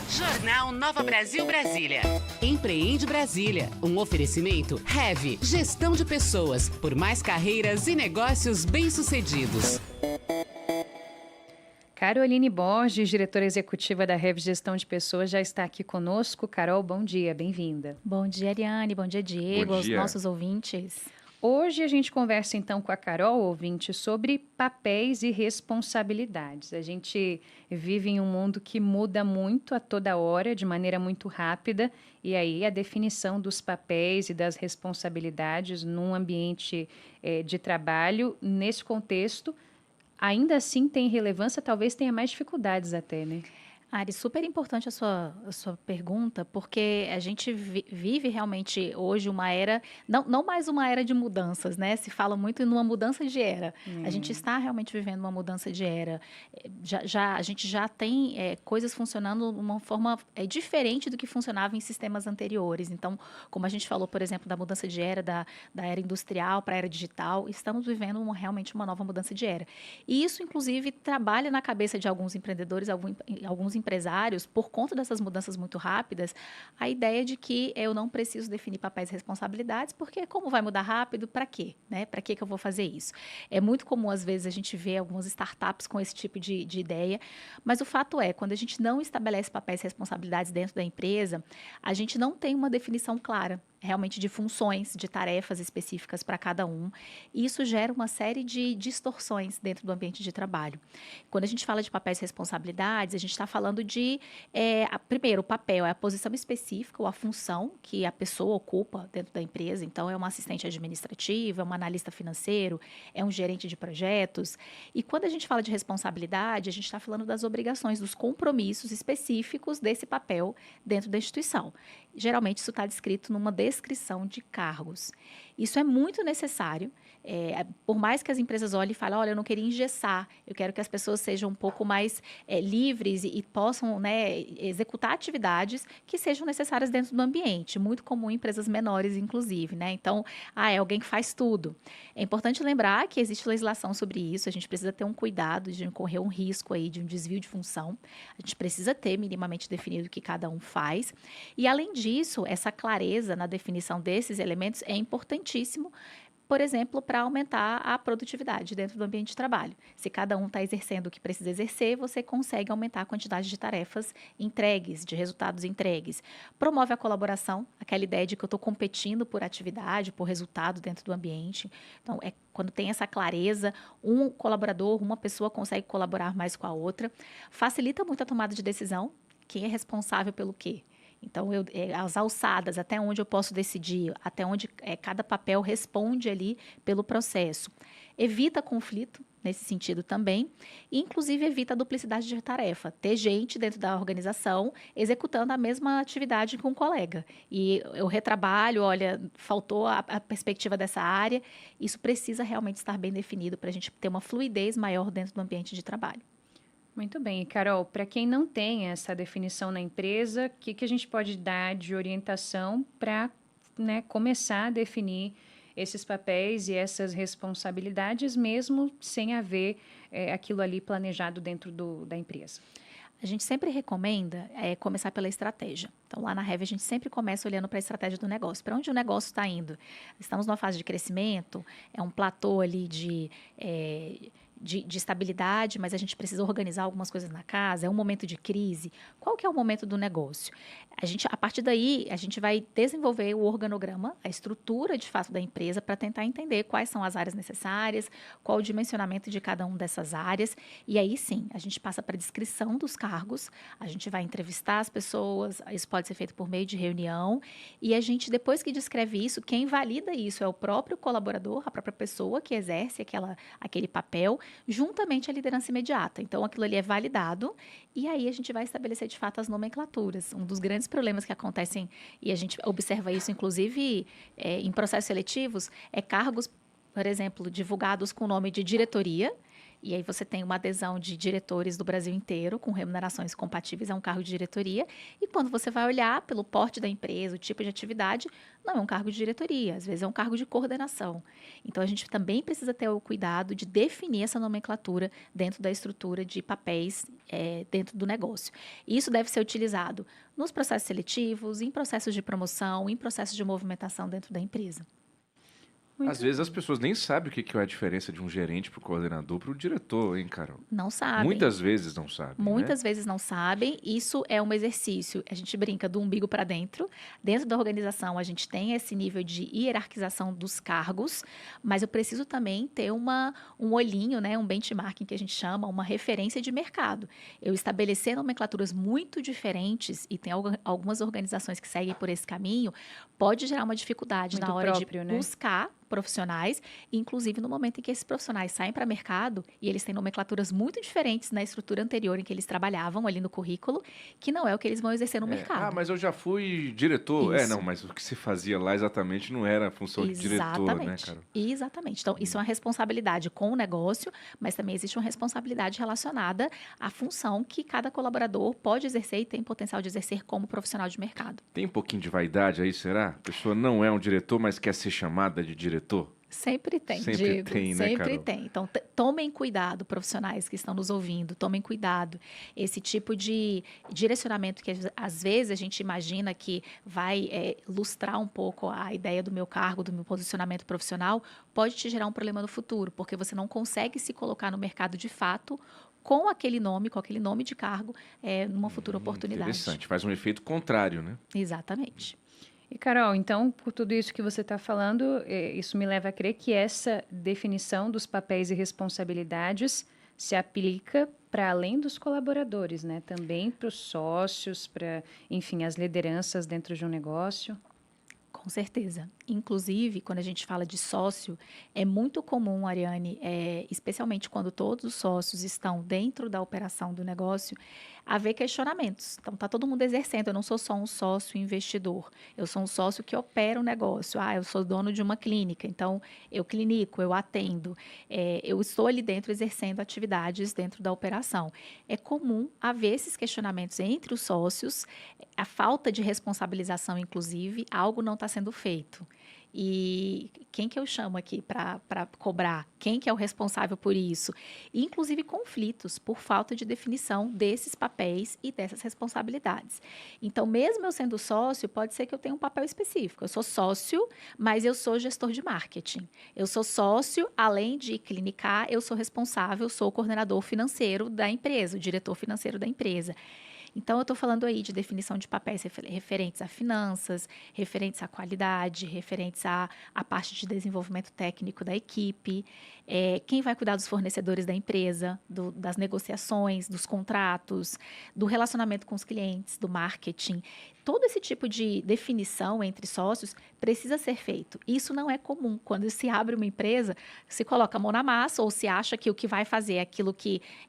Jornal Nova Brasil Brasília. Empreende Brasília, um oferecimento Heavy, gestão de pessoas, por mais carreiras e negócios bem-sucedidos. Caroline Borges, diretora executiva da Heavy Gestão de Pessoas, já está aqui conosco. Carol, bom dia, bem-vinda. Bom dia, Ariane, bom dia, Diego, aos nossos ouvintes. Hoje a gente conversa então com a Carol, ouvinte, sobre papéis e responsabilidades. A gente vive em um mundo que muda muito a toda hora, de maneira muito rápida, e aí a definição dos papéis e das responsabilidades num ambiente de trabalho, nesse contexto, ainda assim tem relevância, talvez tenha mais dificuldades até, né? Ari, super importante a sua pergunta, porque a gente vive realmente hoje uma era, não mais uma era de mudanças, né? Se fala muito numa mudança de era. A gente está realmente vivendo uma mudança de era. A gente já tem coisas funcionando de uma forma diferente do que funcionava em sistemas anteriores. Então, como a gente falou, por exemplo, da mudança de era, da era industrial para a era digital, estamos vivendo realmente uma nova mudança de era. E isso, inclusive, trabalha na cabeça de alguns empreendedores, alguns empresários, por conta dessas mudanças muito rápidas, a ideia de que eu não preciso definir papéis e responsabilidades, porque como vai mudar rápido, para quê? Né? Para que eu vou fazer isso? É muito comum, às vezes, a gente ver algumas startups com esse tipo de ideia, mas o fato é, quando a gente não estabelece papéis e responsabilidades dentro da empresa, a gente não tem uma definição clara realmente de funções, de tarefas específicas para cada um. E isso gera uma série de distorções dentro do ambiente de trabalho. Quando a gente fala de papéis e responsabilidades, a gente está falando de, primeiro, o papel é a posição específica ou a função que a pessoa ocupa dentro da empresa. Então, é uma assistente administrativa, é um analista financeiro, é um gerente de projetos. E quando a gente fala de responsabilidade, a gente está falando das obrigações, dos compromissos específicos desse papel dentro da instituição. Geralmente, isso está descrito numa descrição de cargos. Isso é muito necessário, por mais que as empresas olhem e falem, olha, eu não queria engessar, eu quero que as pessoas sejam um pouco mais livres e possam, né, executar atividades que sejam necessárias dentro do ambiente, muito comum em empresas menores, inclusive, né? Então, é alguém que faz tudo. É importante lembrar que existe legislação sobre isso, a gente precisa ter um cuidado de não correr um risco aí de um desvio de função, a gente precisa ter minimamente definido o que cada um faz, e além disso, essa clareza na definição desses elementos é importantíssimo, por exemplo, para aumentar a produtividade dentro do ambiente de trabalho. Se cada um está exercendo o que precisa exercer, você consegue aumentar a quantidade de tarefas entregues, de resultados entregues. Promove a colaboração, aquela ideia de que eu estou competindo por atividade, por resultado dentro do ambiente. Então, quando tem essa clareza, um colaborador, uma pessoa consegue colaborar mais com a outra. Facilita muito a tomada de decisão. Quem é responsável pelo quê? Então, as alçadas, até onde eu posso decidir, até onde cada papel responde ali pelo processo. Evita conflito, nesse sentido também, e inclusive evita a duplicidade de tarefa. Ter gente dentro da organização executando a mesma atividade com um colega. E eu retrabalho, olha, faltou a perspectiva dessa área. Isso precisa realmente estar bem definido para a gente ter uma fluidez maior dentro do ambiente de trabalho. Muito bem. E, Carol, para quem não tem essa definição na empresa, o que a gente pode dar de orientação para, né, começar a definir esses papéis e essas responsabilidades, mesmo sem haver aquilo ali planejado dentro da empresa? A gente sempre recomenda começar pela estratégia. Então, lá na Heavy, a gente sempre começa olhando para a estratégia do negócio. Para onde o negócio está indo? Estamos numa fase de crescimento, é um platô ali de estabilidade, mas a gente precisa organizar algumas coisas na casa, é um momento de crise. Qual que é o momento do negócio? A partir daí, a gente vai desenvolver o organograma, a estrutura de fato da empresa, para tentar entender quais são as áreas necessárias, qual o dimensionamento de cada uma dessas áreas. E aí sim, a gente passa para a descrição dos cargos, a gente vai entrevistar as pessoas, isso pode ser feito por meio de reunião, e a gente, depois que descreve isso, quem valida isso é o próprio colaborador, a própria pessoa que exerce aquele papel, juntamente à liderança imediata. Então, aquilo ali é validado e aí a gente vai estabelecer, de fato, as nomenclaturas. Um dos grandes problemas que acontecem, e a gente observa isso, inclusive, em processos seletivos, é cargos, por exemplo, divulgados com o nome de diretoria E aí você tem uma adesão de diretores do Brasil inteiro, com remunerações compatíveis a um cargo de diretoria. E quando você vai olhar pelo porte da empresa, o tipo de atividade, não é um cargo de diretoria, às vezes é um cargo de coordenação. Então, a gente também precisa ter o cuidado de definir essa nomenclatura dentro da estrutura de papéis dentro do negócio. E isso deve ser utilizado nos processos seletivos, em processos de promoção, em processos de movimentação dentro da empresa. Às vezes as pessoas nem sabem o que é a diferença de um gerente para o coordenador para o diretor, hein, Carol? Não sabem. Muitas vezes não sabem, Muitas vezes não sabem. Isso é um exercício. A gente brinca do umbigo para dentro. Dentro da organização, a gente tem esse nível de hierarquização dos cargos, mas eu preciso também ter um olhinho, né, um benchmarking que a gente chama, uma referência de mercado. Eu estabelecer nomenclaturas muito diferentes, e tem algumas organizações que seguem por esse caminho, pode gerar uma dificuldade Muito na hora próprio, de né? buscar profissionais, inclusive no momento em que esses profissionais saem para o mercado e eles têm nomenclaturas muito diferentes na estrutura anterior em que eles trabalhavam ali no currículo, que não é o que eles vão exercer no mercado. Ah, mas eu já fui diretor. Isso. Não, mas o que se fazia lá exatamente não era a função de diretor, né, Carol? Exatamente. Então, isso é uma responsabilidade com o negócio, mas também existe uma responsabilidade relacionada à função que cada colaborador pode exercer e tem potencial de exercer como profissional de mercado. Tem um pouquinho de vaidade aí, será? A pessoa não é um diretor, mas quer ser chamada de diretor? Sempre tem, Sempre Diego. tem, né, Sempre Carol? tem. Então, tomem cuidado, profissionais que estão nos ouvindo, tomem cuidado. Esse tipo de direcionamento que, às vezes, a gente imagina que vai lustrar um pouco a ideia do meu cargo, do meu posicionamento profissional, pode te gerar um problema no futuro, porque você não consegue se colocar no mercado de fato com aquele nome de cargo, numa futura oportunidade. Interessante. Faz um efeito contrário, né? Exatamente. E, Carol, então, por tudo isso que você está falando, isso me leva a crer que essa definição dos papéis e responsabilidades se aplica para além dos colaboradores, né? Também para os sócios, para, enfim, as lideranças dentro de um negócio. Com certeza. Inclusive, quando a gente fala de sócio, é muito comum, Ariane, especialmente quando todos os sócios estão dentro da operação do negócio, haver questionamentos. Então, está todo mundo exercendo. Eu não sou só um sócio investidor. Eu sou um sócio que opera o negócio. Eu sou dono de uma clínica. Então, eu clinico, eu atendo. Eu estou ali dentro exercendo atividades dentro da operação. É comum haver esses questionamentos entre os sócios, a falta de responsabilização, inclusive, algo não está sendo feito. E quem que eu chamo aqui para cobrar? Quem que é o responsável por isso? E, inclusive, conflitos por falta de definição desses papéis e dessas responsabilidades. Então, mesmo eu sendo sócio, pode ser que eu tenha um papel específico. Eu sou sócio, mas eu sou gestor de marketing. Eu sou sócio, além de clinicar, eu sou responsável, sou o coordenador financeiro da empresa, o diretor financeiro da empresa. Então, eu estou falando aí de definição de papéis referentes a finanças, referentes à qualidade, referentes à parte de desenvolvimento técnico da equipe, quem vai cuidar dos fornecedores da empresa, das negociações, dos contratos, do relacionamento com os clientes, do marketing. Todo esse tipo de definição entre sócios precisa ser feito. Isso não é comum. Quando se abre uma empresa, se coloca a mão na massa ou se acha que o que vai fazer é aquilo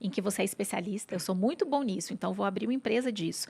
em que você é especialista. Eu sou muito bom nisso, então vou abrir uma empresa disso.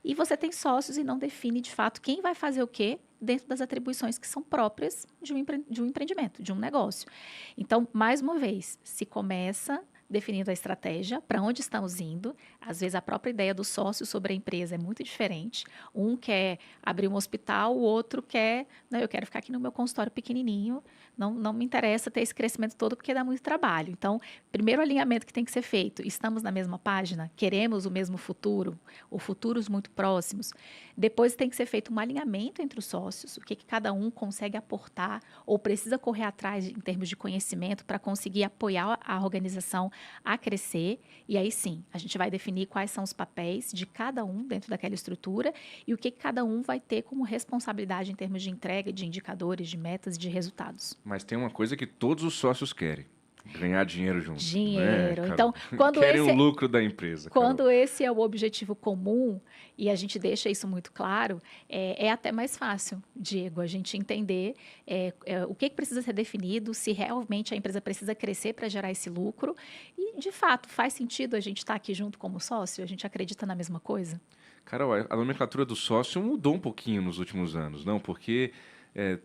E você tem sócios e não define, de fato, quem vai fazer o quê dentro das atribuições que são próprias de um empreendimento, de um negócio. Então, mais uma vez, se começa definindo a estratégia, para onde estamos indo. Às vezes, a própria ideia do sócio sobre a empresa é muito diferente. Um quer abrir um hospital, o outro quer, não, eu quero ficar aqui no meu consultório pequenininho, não me interessa ter esse crescimento todo porque dá muito trabalho. Então, primeiro alinhamento que tem que ser feito, estamos na mesma página? Queremos o mesmo futuro? Ou futuros muito próximos? Depois tem que ser feito um alinhamento entre os sócios, o que cada um consegue aportar ou precisa correr atrás em termos de conhecimento para conseguir apoiar a organização a crescer. E aí sim, a gente vai definir quais são os papéis de cada um dentro daquela estrutura e o que cada um vai ter como responsabilidade em termos de entrega, de indicadores, de metas, de resultados. Mas tem uma coisa que todos os sócios querem. Ganhar dinheiro junto. Dinheiro. Né, Então, quando querem o lucro da empresa. Quando esse é o objetivo comum e a gente deixa isso muito claro, é até mais fácil, Diego, a gente entender o que precisa ser definido, se realmente a empresa precisa crescer para gerar esse lucro e, de fato, faz sentido a gente estar aqui junto como sócio? A gente acredita na mesma coisa? Carol, a nomenclatura do sócio mudou um pouquinho nos últimos anos, não? Porque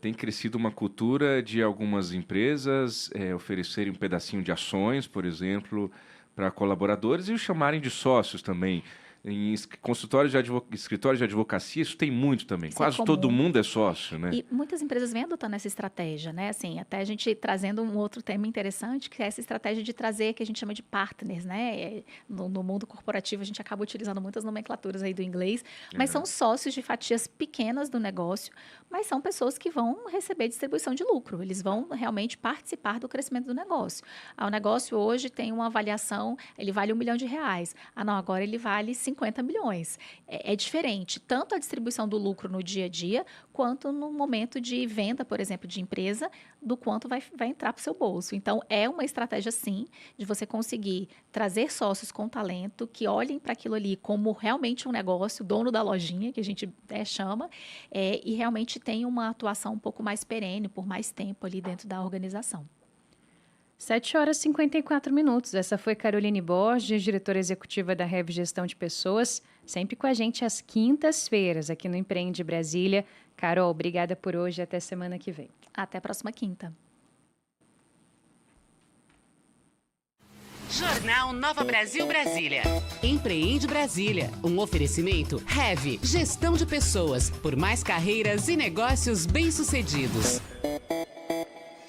tem crescido uma cultura de algumas empresas oferecerem um pedacinho de ações, por exemplo, para colaboradores e os chamarem de sócios também. Em escritórios de advocacia, isso tem muito também. Isso Quase comum. todo mundo é sócio, né? E muitas empresas vêm adotando essa estratégia, né? Assim, até a gente trazendo um outro tema interessante, que é essa estratégia de trazer, que a gente chama de partners, né? No mundo corporativo, a gente acaba utilizando muitas nomenclaturas aí do inglês, mas são sócios de fatias pequenas do negócio, mas são pessoas que vão receber distribuição de lucro, eles vão realmente participar do crescimento do negócio. O negócio hoje tem uma avaliação, ele vale R$1 milhão. Não, agora ele vale 50 milhões. É diferente, tanto a distribuição do lucro no dia a dia, quanto no momento de venda, por exemplo, de empresa, do quanto vai entrar para o seu bolso. Então, é uma estratégia, sim, de você conseguir trazer sócios com talento, que olhem para aquilo ali como realmente um negócio, dono da lojinha, que a gente chama, e realmente tem uma atuação um pouco mais perene, por mais tempo ali dentro da organização. 7h54. Essa foi Caroline Borges, diretora executiva da Hev Gestão de Pessoas, sempre com a gente às quintas-feiras, aqui no Empreende Brasília. Carol, obrigada por hoje, até semana que vem. Até a próxima quinta. Jornal Nova Brasil Brasília. Empreende Brasília, um oferecimento Hev, Gestão de Pessoas, por mais carreiras e negócios bem-sucedidos.